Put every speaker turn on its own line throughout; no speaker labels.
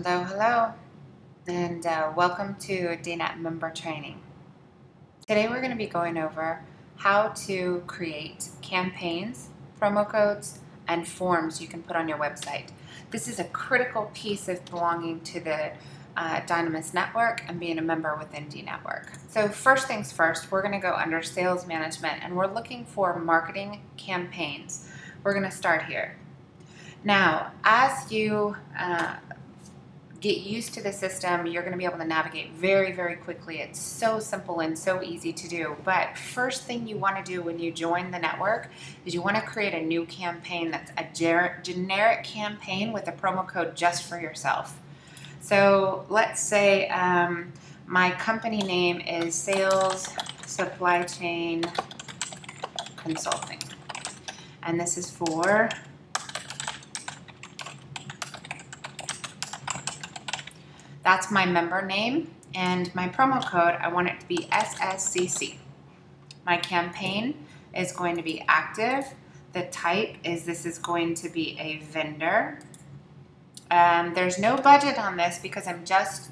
Hello, hello, and welcome to DNet member training. Today we're going to be going over how to create campaigns, promo codes, and forms you can put on your website. This is a critical piece of belonging to the Dynamis network and being a member within DNetwork. So first things first, we're going to go under sales management and we're looking for marketing campaigns. We're going to start here. Now, as you get used to the system, you're going to be able to navigate very, very quickly. It's so simple and so easy to do. But first thing you want to do when you join the network is you want to create a new campaign that's a generic campaign with a promo code just for yourself. So let's say my company name is Sales Supply Chain Consulting. And this is for that's my member name, and my promo code, I want it to be SSCC. My campaign is going to be active. The type is this is going to be a vendor. There's no budget on this because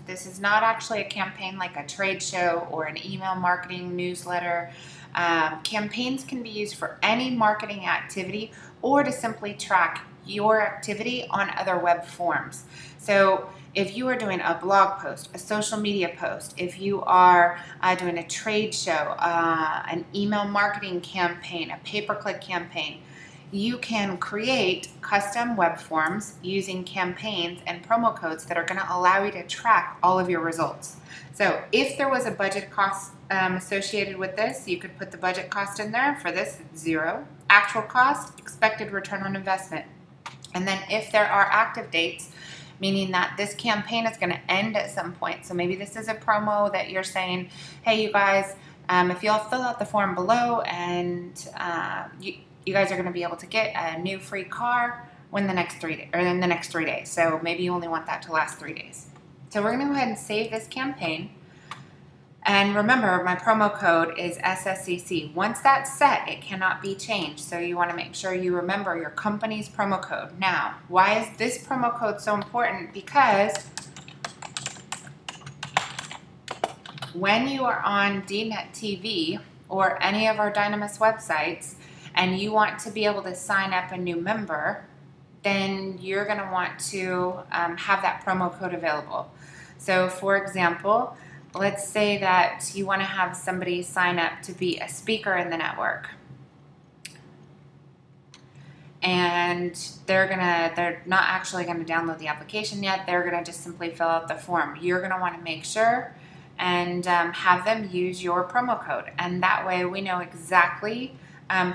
this is not actually a campaign like a trade show or an email marketing newsletter. Campaigns can be used for any marketing activity or to simply track your activity on other web forms. So if you are doing a blog post, a social media post, if you are doing a trade show, an email marketing campaign, a pay-per-click campaign, you can create custom web forms using campaigns and promo codes that are going to allow you to track all of your results. So if there was a budget cost associated with this, you could put the budget cost in there. For this, it's zero. Actual cost, expected return on investment. And then if there are active dates, meaning that this campaign is going to end at some point. So maybe this is a promo that you're saying, hey, you guys, if you'll fill out the form below and you guys are going to be able to get a new free car in the next 3 days. So maybe you only want that to last 3 days. So we're going to go ahead and save this campaign. And remember, my promo code is SSCC. Once that's set, it cannot be changed. So you want to make sure you remember your company's promo code. Now, why is this promo code so important? Because when you are on DNet TV or any of our Dynamis websites and you want to be able to sign up a new member, then you're going to want to have that promo code available. So for example, let's say that you want to have somebody sign up to be a speaker in the network. And they're not actually going to download the application yet. They're going to just simply fill out the form. You're going to want to make sure and have them use your promo code. And that way we know exactly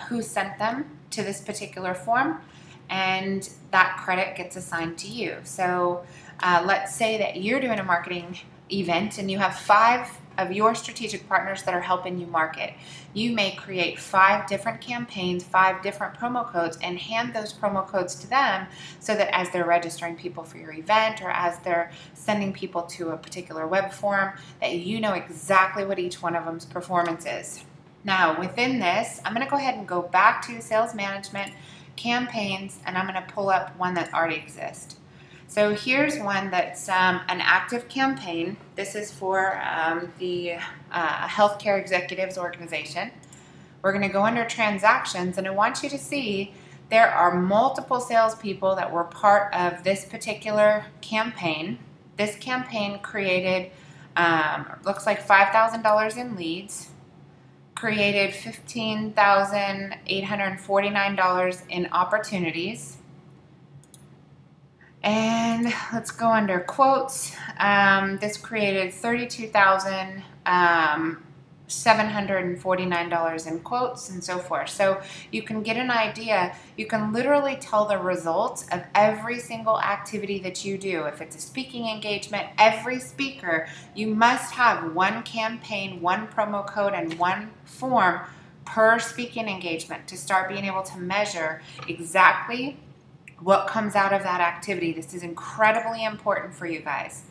who sent them to this particular form, and that credit gets assigned to you. So let's say that you're doing a marketing event and you have 5 of your strategic partners that are helping you market. You may create 5 different campaigns, 5 different promo codes, and hand those promo codes to them so that as they're registering people for your event or as they're sending people to a particular web form, that you know exactly what each one of them's performance is. Now within this, I'm going to go ahead and go back to sales management, campaigns, and I'm going to pull up one that already exists. So here's one that's an active campaign. This is for the Healthcare Executives Organization. We're going to go under transactions, and I want you to see there are multiple salespeople that were part of this particular campaign. This campaign created, looks like $5,000 in leads, created $15,849 in opportunities. And let's go under quotes. This created $32,749 in quotes and so forth. So you can get an idea. You can literally tell the results of every single activity that you do. If it's a speaking engagement, every speaker, you must have one campaign, one promo code, and one form per speaking engagement to start being able to measure exactly what comes out of that activity. This is incredibly important for you guys.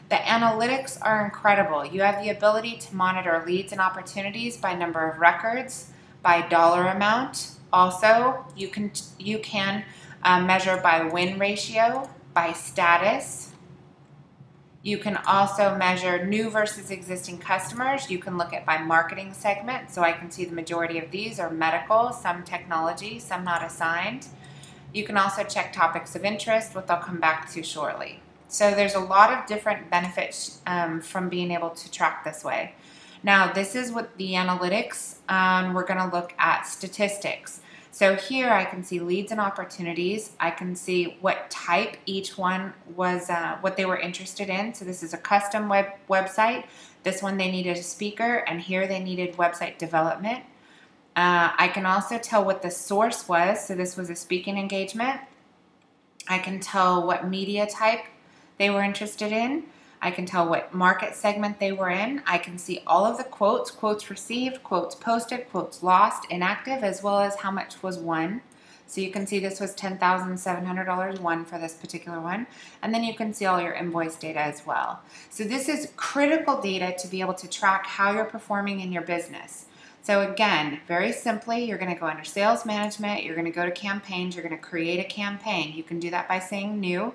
The analytics are incredible. You have the ability to monitor leads and opportunities by number of records, by dollar amount. Also, you can measure by win ratio, by status, You can also measure new versus existing customers. You can look at by marketing segment. So I can see the majority of these are medical, some technology, some not assigned. You can also check topics of interest, what I'll come back to shortly. So there's a lot of different benefits from being able to track this way. Now, this is what the analytics, we're going to look at statistics. So here I can see leads and opportunities. I can see what type each one was, what they were interested in. So this is a custom website. This one they needed a speaker, and here they needed website development. I can also tell what the source was. So this was a speaking engagement. I can tell what media type they were interested in. I can tell what market segment they were in. I can see all of the quotes, quotes received, quotes posted, quotes lost, inactive, as well as how much was won. So you can see this was $10,700 won for this particular one. And then you can see all your invoice data as well. So this is critical data to be able to track how you're performing in your business. So again, very simply, you're going to go under sales management. You're going to go to campaigns. You're going to create a campaign. You can do that by saying new.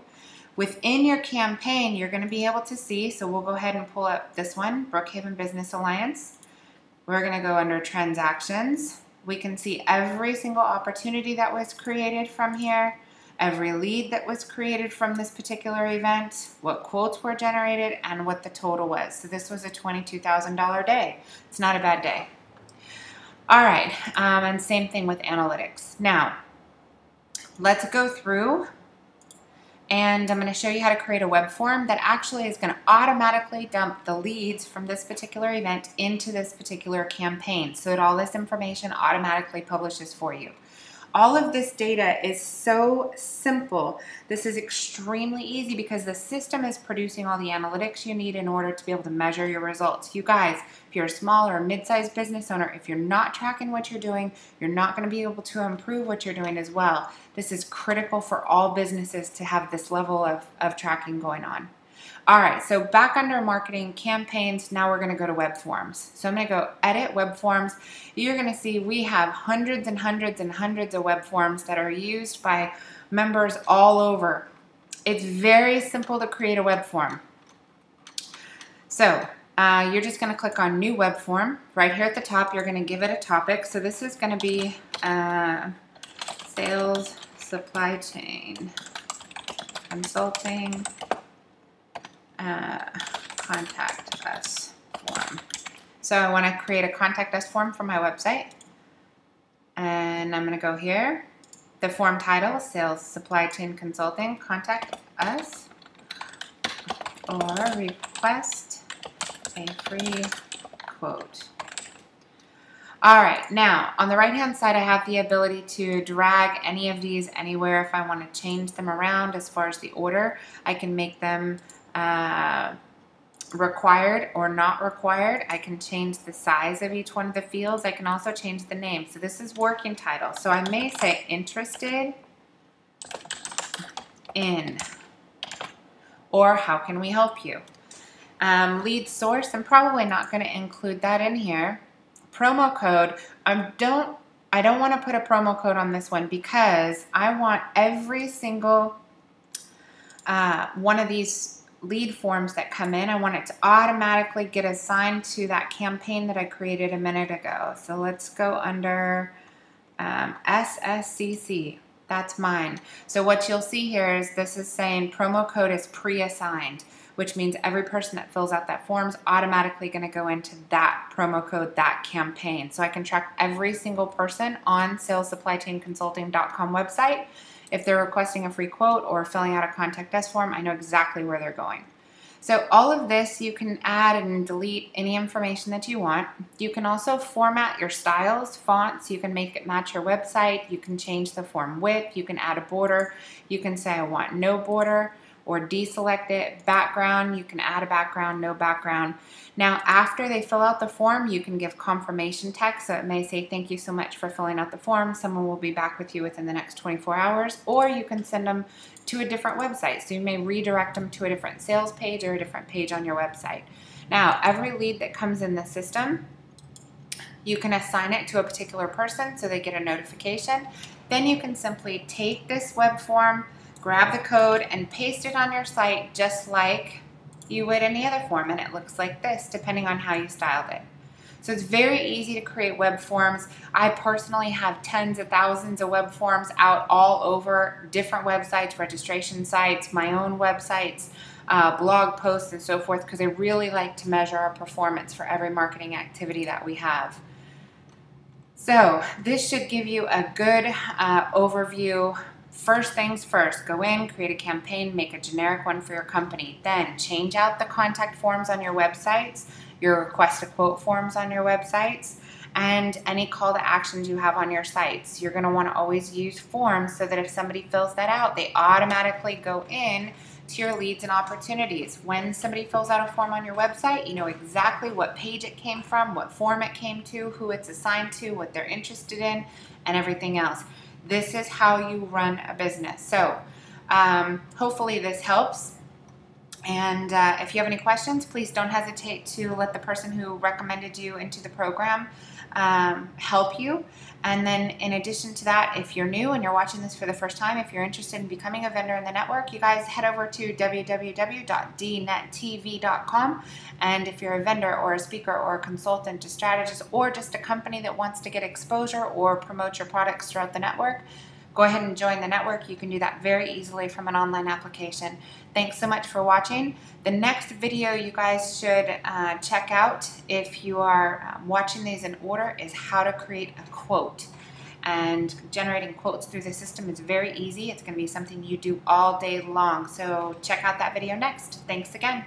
Within your campaign, you're going to be able to see, so we'll go ahead and pull up this one, Brookhaven Business Alliance. We're going to go under transactions. We can see every single opportunity that was created from here, every lead that was created from this particular event, what quotes were generated, and what the total was. So this was a $22,000 day. It's not a bad day. All right, and same thing with analytics. Now, let's go through. And I'm going to show you how to create a web form that actually is going to automatically dump the leads from this particular event into this particular campaign so that all this information automatically publishes for you. All of this data is so simple. This is extremely easy because the system is producing all the analytics you need in order to be able to measure your results. You guys, if you're a small or a mid-sized business owner, if you're not tracking what you're doing, you're not going to be able to improve what you're doing as well. This is critical for all businesses to have this level of tracking going on. All right, so back under marketing campaigns, now we're going to go to web forms. So I'm going to go edit web forms. You're going to see we have hundreds and hundreds and hundreds of web forms that are used by members all over. It's very simple to create a web form. So you're just going to click on new web form. Right here at the top, you're going to give it a topic. So this is going to be sales supply chain consulting. Contact us form. So I want to create a contact us form for my website. And I'm going to go here. The form title, Sales Supply Chain Consulting, contact us, or request a free quote. All right, now on the right hand side I have the ability to drag any of these anywhere. If I want to change them around as far as the order, I can make them required or not required. I can change the size of each one of the fields. I can also change the name. So this is working title. So I may say interested in, or how can we help you? Lead source, I'm probably not going to include that in here. Promo code, I don't want to put a promo code on this one because I want every single one of these lead forms that come in, I want it to automatically get assigned to that campaign that I created a minute ago. So let's go under SSCC. That's mine. So what you'll see here is this is saying promo code is pre-assigned, which means every person that fills out that form is automatically going to go into that promo code, that campaign. So I can track every single person on salessupplychainconsulting.com website. If they're requesting a free quote or filling out a contact us form, I know exactly where they're going. So all of this, you can add and delete any information that you want. You can also format your styles, fonts. You can make it match your website. You can change the form width. You can add a border. You can say I want no border or deselect it. Background, you can add a background, no background. Now, after they fill out the form, you can give confirmation text. So it may say, thank you so much for filling out the form. Someone will be back with you within the next 24 hours. Or you can send them to a different website. So you may redirect them to a different sales page or a different page on your website. Now, every lead that comes in the system, you can assign it to a particular person so they get a notification. Then you can simply take this web form, grab the code, and paste it on your site just like you would any other form, and it looks like this depending on how you styled it. So it's very easy to create web forms. I personally have tens of thousands of web forms out all over different websites, registration sites, my own websites, blog posts, and so forth, because I really like to measure our performance for every marketing activity that we have. So this should give you a good overview. First things first, go in, create a campaign, make a generic one for your company. Then change out the contact forms on your websites, your request a quote forms on your websites, and any call to actions you have on your sites. You're going to want to always use forms so that if somebody fills that out, they automatically go in to your leads and opportunities. When somebody fills out a form on your website, you know exactly what page it came from, what form it came to, who it's assigned to, what they're interested in, and everything else. This is how you run a business. So hopefully this helps. And if you have any questions, please don't hesitate to let the person who recommended you into the program help you. And then in addition to that, if you're new and you're watching this for the first time, if you're interested in becoming a vendor in the network, you guys head over to www.dnettv.com. And if you're a vendor or a speaker or a consultant, a strategist, or just a company that wants to get exposure or promote your products throughout the network, go ahead and join the network. You can do that very easily from an online application. Thanks so much for watching. The next video you guys should check out if you are watching these in order is how to create a quote. And generating quotes through the system is very easy. It's going to be something you do all day long. So check out that video next. Thanks again.